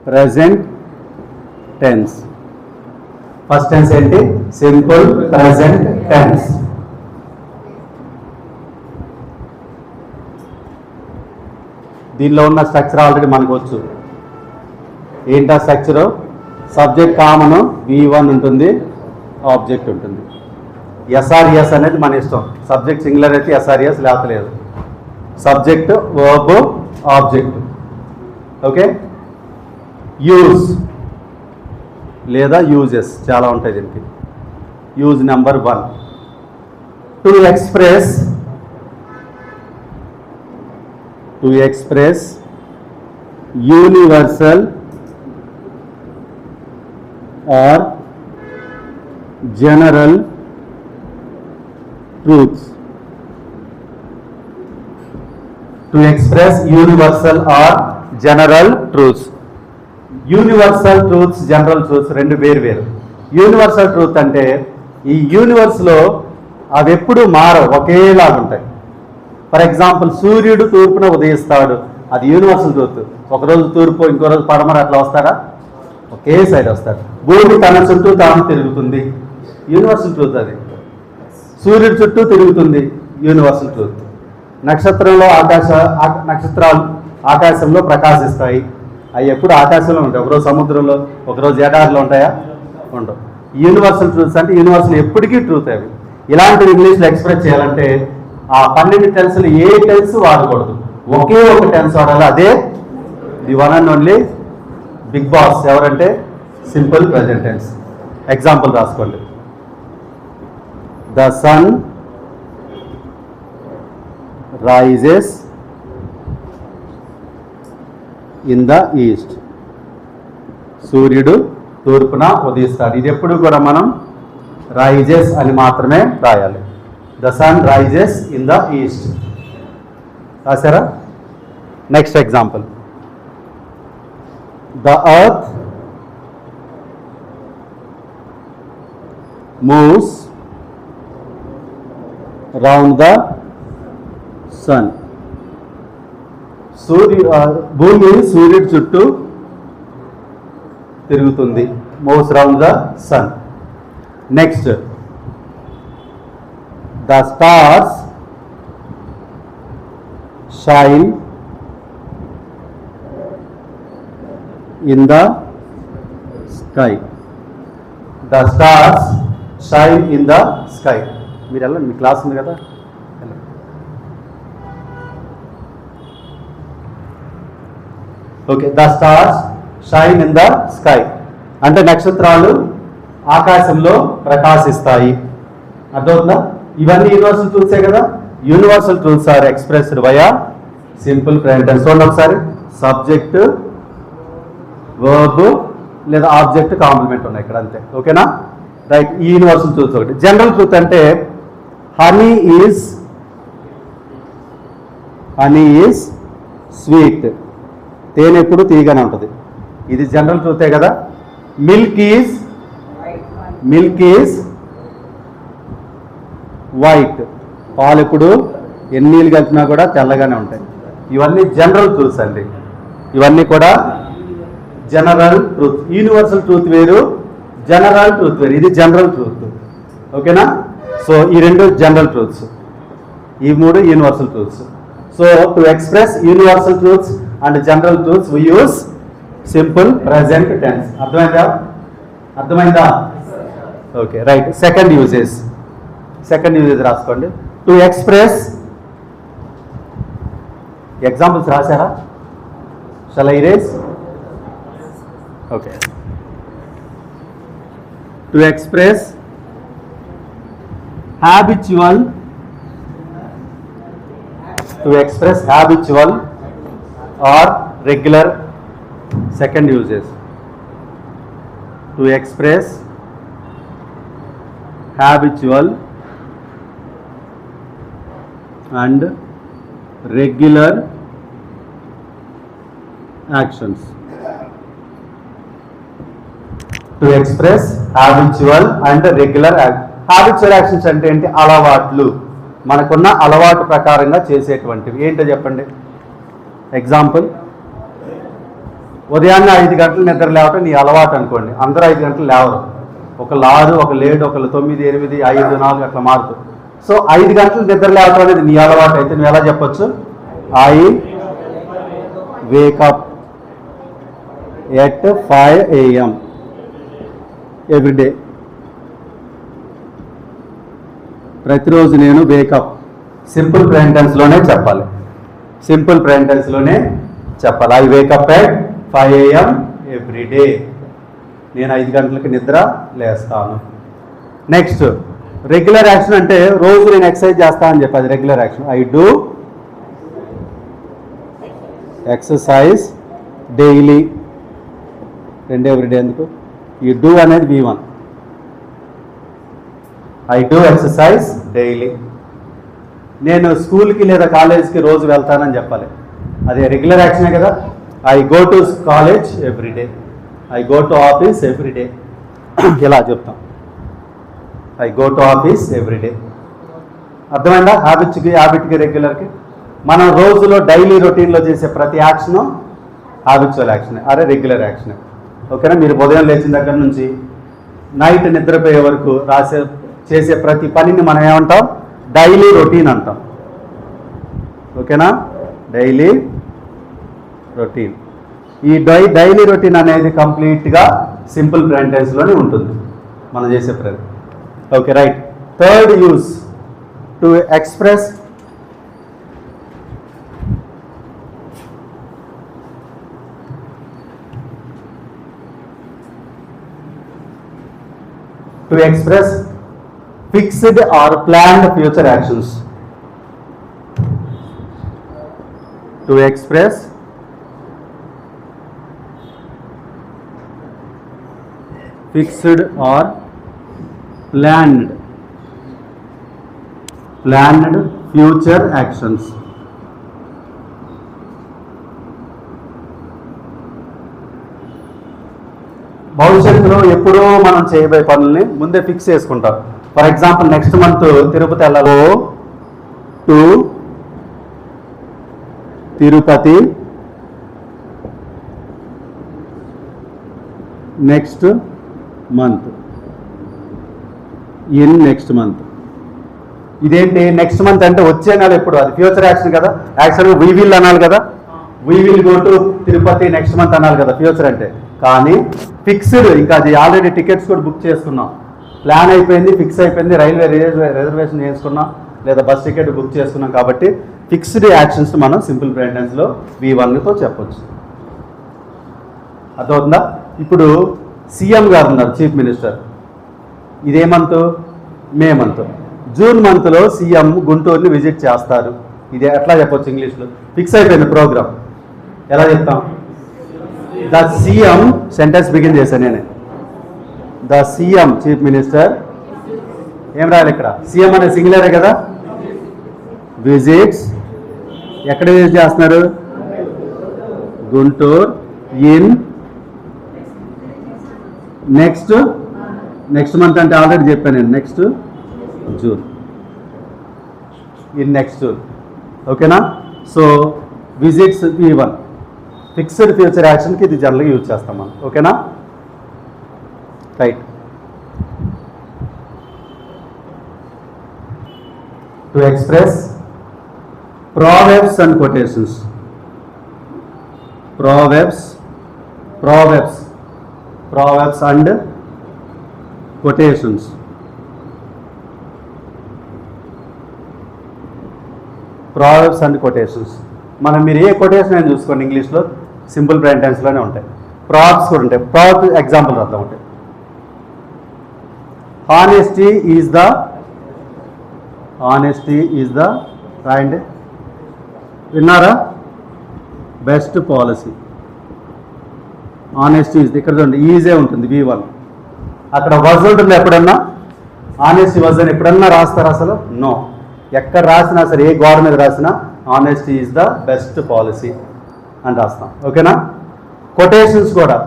Present tense. First tense ఏంటి? Simple present tense. దీనిలో ఉన్న స్ట్రక్చర్ ఆల్రెడీ మనకు వచ్చు. ఏంటా స్ట్రక్చరు? సబ్జెక్ట్ కామన్ V1 ఉంటుంది, ఆబ్జెక్ట్ ఉంటుంది. ఎస్ఆర్ఎస్ అనేది మన ఇష్టం. సబ్జెక్ట్ సింగులర్ అయితే ఎస్ఆర్ఎస్, లేకపోతే లేదు. Subject, verb, object. Okay. Use లేదా యూజెస్ చాలా ఉంటాయి దీనికి. Use number 1. To express universal or general truths. To express universal or general truths. Universal truths, general truths రెండు వేరు. యూనివర్సల్ ట్రూత్ అంటే ఈ యూనివర్స్లో అవి ఎప్పుడు మారవు, ఒకేలాగా ఉంటాయి. ఫర్ ఎగ్జాంపుల్, సూర్యుడు తూర్పున ఉదయిస్తాడు, అది యూనివర్సల్ ట్రూత్. ఒకరోజు తూర్పు, ఇంకో రోజు పడమర, అట్లా వస్తారా? ఒకే సైడ్ వస్తారు. భూమి తన చుట్టూ తాను తిరుగుతుంది, యూనివర్సల్ ట్రూత్ అది. సూర్యుడి చుట్టూ తిరుగుతుంది, యూనివర్సల్ ట్రూత్. నక్షత్రాలు ఆకాశంలో ప్రకాశిస్తాయి, అవి ఎప్పుడు ఆకాశంలో ఉంటాయి. ఒకరోజు సముద్రంలో, ఒకరోజు ఎడారిలో ఉంటాయా? ఉండవు. యూనివర్సల్ ట్రూత్స్ అంటే యూనివర్సల్ ఎప్పటికీ ట్రూత్ అవి. ఇలాంటి ఇంగ్లీష్లో ఎక్స్ప్రెస్ చేయాలంటే ఆ 12 టెన్స్లు ఏ టెన్స్ వాడకూడదు, ఒకే ఒక టెన్స్ వాడాలి. అదే the one and only big boss. ఎవరంటే సింపుల్ ప్రెజెంట్ టెన్స్. ఎగ్జాంపుల్ రాసుకోండి. The sun rises in the east. సూర్యుడు తూర్పున ఉదయిస్తాడు. ఇది ఎప్పుడు కూడా మనం రైజెస్ అని మాత్రమే రాయాలి. The sun rises in the east. రాశారా? Next example. The earth moves round the sun. భూమి సూర్యుడి చుట్టూ తిరుగుతుంది. moves round the sun. Next, the stars shine in the sky. The stars shine in the sky. మీరు వెళ్ళండి, మీ class ఉంది కదా. Okay. The stars shine in the sky అంటే నక్షత్రాలు ఆకాశంలో ప్రకాశిస్తాయి. అర్థమవుతుందా? ఇవన్నీ యూనివర్సల్ ట్రూత్సే కదా. Universal truths are expressed via simple present tense. చూడండి ఒకసారి. సబ్జెక్ట్, వర్బ్ లేదా ఆబ్జెక్ట్, కాంప్లిమెంట్ ఉన్నాయి ఇక్కడ, అంతే. ఓకేనా? రైట్. ఈ యూనివర్సల్ ట్రూత్ ఒకటి. జనరల్ ట్రూత్ అంటే హనీ ఈజ్ స్వీట్. తేనె ఎప్పుడు తీయగానే ఉంటుంది. ఇది జనరల్ ట్రూతే కదా. Milk is white. పాలు ఎప్పుడు ఎన్ని నీళ్ళు కలిపినా కూడా తెల్లగానే ఉంటాయి. ఇవన్నీ జనరల్ ట్రూత్స్ అండి. ఇవన్నీ కూడా జనరల్ ట్రూత్. యూనివర్సల్ ట్రూత్ వేరు, జనరల్ ట్రూత్ వేరు. ఇది జనరల్ ట్రూత్. ఓకేనా? సో ఈ రెండు జనరల్ ట్రూత్స్, ఈ మూడు universal truths. So to express universal truths and general truths we use simple present tense. అర్థమైందా? Okay, right. సెకండ్ యూజెస్ రాసుకోండి. టు ఎక్స్ప్రెస్, ఎగ్జాంపుల్స్ రాశారా? Shall I erase? Okay. To express habitual or regular. Second uses. To express habitual and regular actions. To express habitual and regular habitual actions అంటే ఏంటి? అలవాట్లు, మనకున్న అలవాటు ప్రకారంగా చేసేటువంటివి. ఏంటో చెప్పండి. ఎగ్జాంపుల్, ఉదయాన్నే 5 గంటలు నిద్ర లేవటం నీ అలవాటు అనుకోండి. అందరూ 5 గంటలు లేవరు, ఒకళ్ళు 6, ఒకళ్ళు 7, ఒకళ్ళు 9, 8, 5, 4 అట్లా మారుతూ. సో 5 గంటలు నిద్ర లేవటం అనేది నీ అలవాటు అయితే నువ్వు ఎలా చెప్పొచ్చు? I wake up at 5 AM everyday. ప్రతిరోజు నేను వేకప్. సింపుల్ ప్రెజెంటెన్స్లోనే చెప్పాలి, సింపుల్ ప్రెజెంటెన్స్లోనే చెప్పాలి. I wake up at 5 AM everyday. నేను 5 గంటలకి నిద్ర లేస్తాను. నెక్స్ట్ రెగ్యులర్ యాక్షన్ అంటే రోజు నేను ఎక్సర్సైజ్ చేస్తానని చెప్పి అది regular action. I do exercise daily. 2 everyday ఎందుకు? ఈ డూ అనేది V1. I do exercise daily. నేను స్కూల్కి లేదా కాలేజ్కి రోజు వెళ్తానని చెప్పాలి, అది రెగ్యులర్ యాక్షనే కదా. I go to college everyday, I go to office everyday. ఇలా చెప్తాం, I go to office everyday. అర్థమైందా? హ్యాబిట్కి రెగ్యులర్కి. మనం రోజులో డైలీ రొటీన్లో చేసే ప్రతి యాక్షను హ్యాబిచువల్ యాక్షనే, అరే రెగ్యులర్ యాక్షనే. ఓకేనా? మీరు ఉదయం లేచిన దగ్గర నుంచి నైట్ నిద్రపోయే వరకు చేసే ప్రతి పనిని మనం ఏమంటాం? డైలీ రొటీన్ అంటాం. ఓకేనా? Daily routine. ఈ డైలీ రొటీన్ అనేది కంప్లీట్గా సింపుల్ ప్రెజెంటెన్స్లోనే ఉంటుంది మనం చేసే ప్రతి. Okay, right. Third use to express fixed or planned future actions. To express fixed or planned future actions. భవిష్యత్తులో ఎప్పుడో మనం చేయబోయే పనుల్ని ముందే ఫిక్స్ చేసుకుంటాం. For example, next month Tirupati వెళ్ళాలి. To Tirupati next month, in next month. ఇదేంటి నెక్స్ట్ మంత్ అంటే వచ్చే నెల ఎప్పుడు? అది ఫ్యూచర్ యాక్షన్ కదా. యాక్షన్ వీ విల్ అనాలి కదా, we will go to Tirupati next month అనాలి కదా ఫ్యూచర్ అంటే. కానీ ఫిక్స్డ్, ఇంకా అది ఆల్రెడీ టికెట్స్ కూడా బుక్ చేసుకున్నాం, ప్లాన్ అయిపోయింది, ఫిక్స్ అయిపోయింది, రైల్వే రిజర్వేషన్ చేసుకున్నాం లేదా బస్ టికెట్ బుక్ చేసుకున్నాం. కాబట్టి ఫిక్స్డ్ యాక్షన్స్ మనం సింపుల్ ప్రెజెంటెన్స్లో V1తో చెప్పొచ్చు. అర్థమవుతుందా? ఇప్పుడు సీఎం గారు ఉన్నారు, చీఫ్ మినిస్టర్. ఇదే మంత్? May month. జూన్ మంత్లో సీఎం గుంటూరుని విజిట్ చేస్తారు. ఇది ఎట్లా చెప్పొచ్చు ఇంగ్లీష్లో? ఫిక్స్ అయిపోయింది ప్రోగ్రామ్. ఎలా చెప్తాం? ద సీఎం, సెంటెన్స్ బిగిన్ చేశాను నేనే. The CM, chief minister. ఏం రాయాలి ఇక్కడ? సీఎం అనే సింగులరే కదా. విజిట్స్, ఎక్కడ విజిట్ చేస్తున్నారు? గుంటూరు ఇన్ నెక్స్ట్ మంత్ అంటే ఆల్రెడీ చెప్పాను నేను, next June, in next June. ఓకేనా? So visits V1. Fixed future యాక్షన్కి ఇది జనరల్గా యూజ్ చేస్తాం మనం. ఓకేనా? Right. To express proverbs and quotations. Proverbs and quotations. Proverbs and quotations. మనం మీరు ఏ కొటేషన్ అని చూసుకోండి ఇంగ్లీష్లో సింపుల్ ప్రెజెంట్ టెన్స్లోనే ఉంటాయి. ప్రాబ్స్ కూడా ఉంటాయి. ప్రాబ్ ఎగ్జాంపుల్ అట్లా ఉంటాయి. హానెస్టీ ఈజ్ ద రాయండి. విన్నారా? Best policy. ఆనెస్టీ ఈజ్, ఇక్కడ చూడండి ఈజే ఉంటుంది V1. అక్కడ వజ్ ఉంటుంది ఎప్పుడన్నా? ఆనెస్టీ వజ్ అని ఎప్పుడన్నా రాస్తారా అసలు? నో. ఎక్కడ రాసినా సరే, ఏ గోడ మీద రాసినా honesty is the best policy అని రాస్తాం. ఓకేనా? కొటేషన్స్ కూడా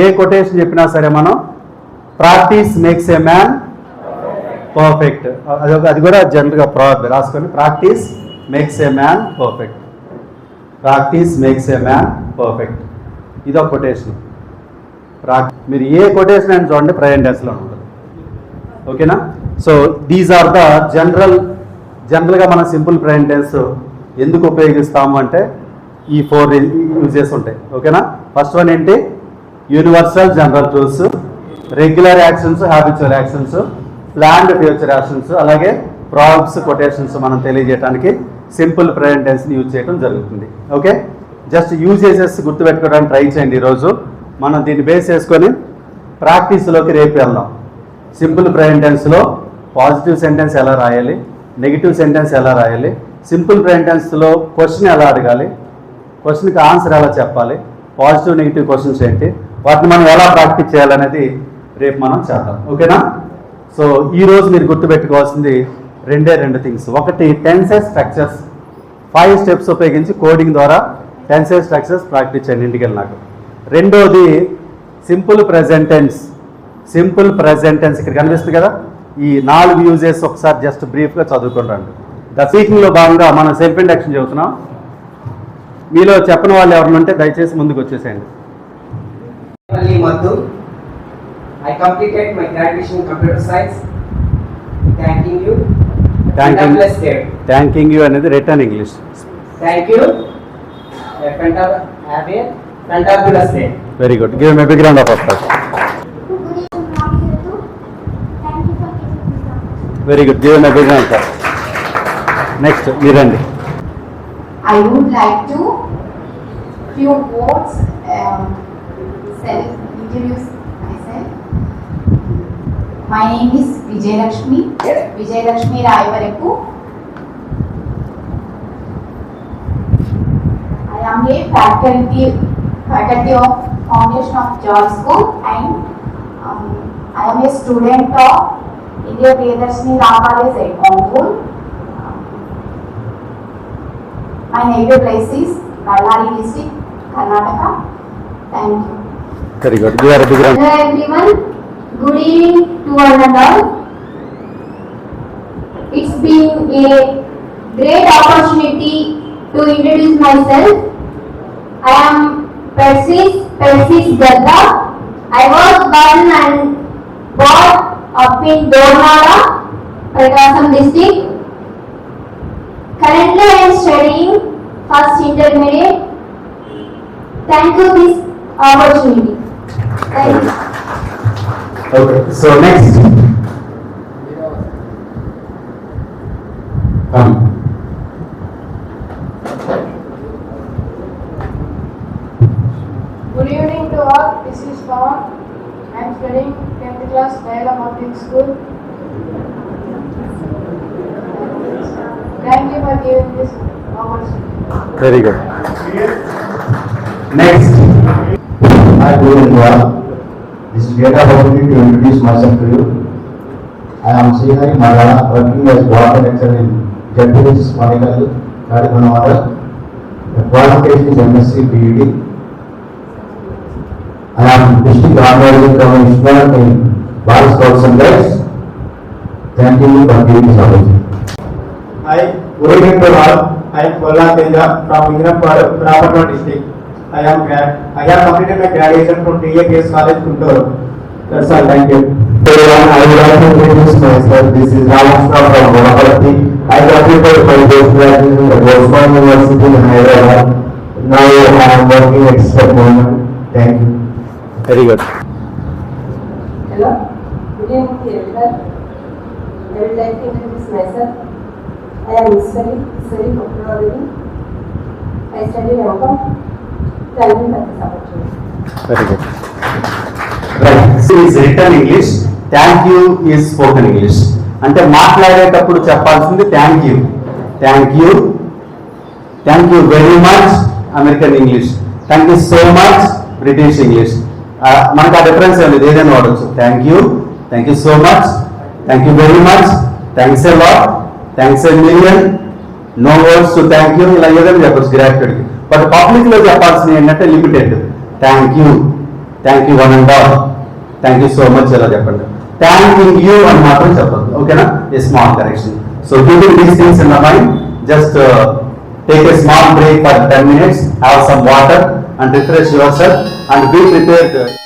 ఏ కొటేషన్ చెప్పినా సరే మనం practice makes a man perfect, అది కూడా జనరల్గా రాసుకొని practice makes a man perfect. Practice makes a man perfect. ఇది ఒక కొటేషన్. మీరు ఏ కొటేషన్ అని చూడండి ప్రజెంట్ టెన్స్లో ఉంటుంది. ఓకేనా? సో దీస్ ఆర్ ద జనరల్గా మనం సింపుల్ ప్రజెంట్ టెన్స్ ఎందుకు ఉపయోగిస్తాము అంటే ఈ 4 యూజెస్ ఉంటాయి. ఓకేనా? ఫస్ట్ వన్ ఏంటి? Universal general truths, regular actions, habitual actions, planned future actions, అలాగే ప్రాబ్స్, కొటేషన్స్ మనం తెలియజేయడానికి సింపుల్ ప్రజెంట్ టెన్స్ని యూజ్ చేయడం జరుగుతుంది. ఓకే, జస్ట్ యూజెసెస్ గుర్తుపెట్టుకోవడానికి ట్రై చేయండి. ఈరోజు మనం దీన్ని బేస్ చేసుకొని ప్రాక్టీస్లోకి రేపు వెళ్దాం. సింపుల్ ప్రజెంట్ టెన్స్లో పాజిటివ్ సెంటెన్స్ ఎలా రాయాలి, నెగిటివ్ సెంటెన్స్ ఎలా రాయాలి, సింపుల్ ప్రజెంట్ టెన్స్లో క్వశ్చన్ ఎలా అడగాలి, క్వశ్చన్కి ఆన్సర్ ఎలా చెప్పాలి, పాజిటివ్ నెగిటివ్ క్వశ్చన్స్ ఏంటి, వాటిని మనం ఎలా ప్రాక్టీస్ చేయాలనేది రేపు మనం చేద్దాం. ఓకేనా? సో ఈరోజు మీరు గుర్తుపెట్టుకోవాల్సింది రెండు థింగ్స్. ఒకటి టెన్సెస్ స్ట్రక్చర్స్, 5 స్టెప్స్ ఉపయోగించి కోడింగ్ ద్వారా టెన్సెస్ స్ట్రక్చర్స్ ప్రాక్టీస్ చేయండి ఇంటికి వెళ్ళినాక. రెండోది సింపుల్ ప్రెజెంట్ టెన్స్. ఇక్కడ కనిపిస్తుంది కదా, ఈ 4 యూజెస్ ఒకసారి జస్ట్ బ్రీఫ్గా చదువుకుని రండి. ద స్పీకింగ్లో భాగంగా మనం సెల్ఫ్ ఇంట్రడక్షన్ చెబుతున్నాం. మీలో చెప్పని వాళ్ళు ఎవరైనా ఉంటే దయచేసి ముందుకు వచ్చేసేయండి. I completed my graduation in computer science. Thanking you. Thanking you అనేది written English. Thank you. Fantabulous day. Very good. Give him a big round of applause. Very good. Give him a big round of applause. Next, Mirandi. I would like to few words introduce myself. My name is Vijayalakshmi Rayavarepu. I am a faculty of Foundation of Joy School, and I am a student of India Priyadarshini Law College at Ongole. My native place is Ballari district, Karnataka. Thank you. Very good. You are a big round. Hello everyone. Good evening to one and all. It's been a great opportunity to introduce myself. I am Persis Gadda. I was born and brought up in Dornala, Prakasam district. Currently I am studying first intermediate. Thank you this opportunity. Thank you. Okay, so next. Come. Good evening to all. This is Pawan. I am studying 10th class Diagram Public School. Thank you for giving this opportunity. Very good. Next. Hi, good evening. This is great opportunity to introduce myself to you. I am Srihari Mallala, working as water lecturer in JPHS Monikal, Kadimanawada. The qualification is MSc BEd. I am district organizing commissioner in Bharat Scouts and Guides. Thank you for giving this opportunity. Hi, good evening to all. I am Kolla Teja from Ingranpadu district. I have completed my graduation from TAPS College, Guntur. That's all. Thank you. Everyone, I would like to introduce myself. This is Ramashna from Bonaparte. I completed my postgraduation at Osman University in Hyderabad. Now I am working at Step Moment. Thank you. Very good. Hello, good evening to everyone. I would like to introduce myself. I am Iswari Pokrovadi. I study Yoga. Thank you for this opportunity. Very good. Right. This is written English. Thank you is spoken English. అంటే మాట్లాడేటప్పుడు చెప్పాల్సింది thank you, very much American English, thank you so much British English. మనకు ఆ difference ఏం లేదు, ఏదైనా వాడచ్చు. Thank you so much, thank you very much, thanks a lot, thanks a million, no words to thank you, ఇలా ఏదైనా చెప్పచ్చు గ్రాట్యుడ్కి. బట్ పబ్లిక్లో చెప్పాల్సింది ఏంటంటే limited. Thank you one and all, thank you so much ఇలా చెప్పండి. థ్యాంకింగ్ యూ అని మాత్రం చెప్పండి. ఓకేనా? A small correction. So keeping these things in the mind, just take a small break for 10 minutes, have some water, and refresh yourself and be prepared.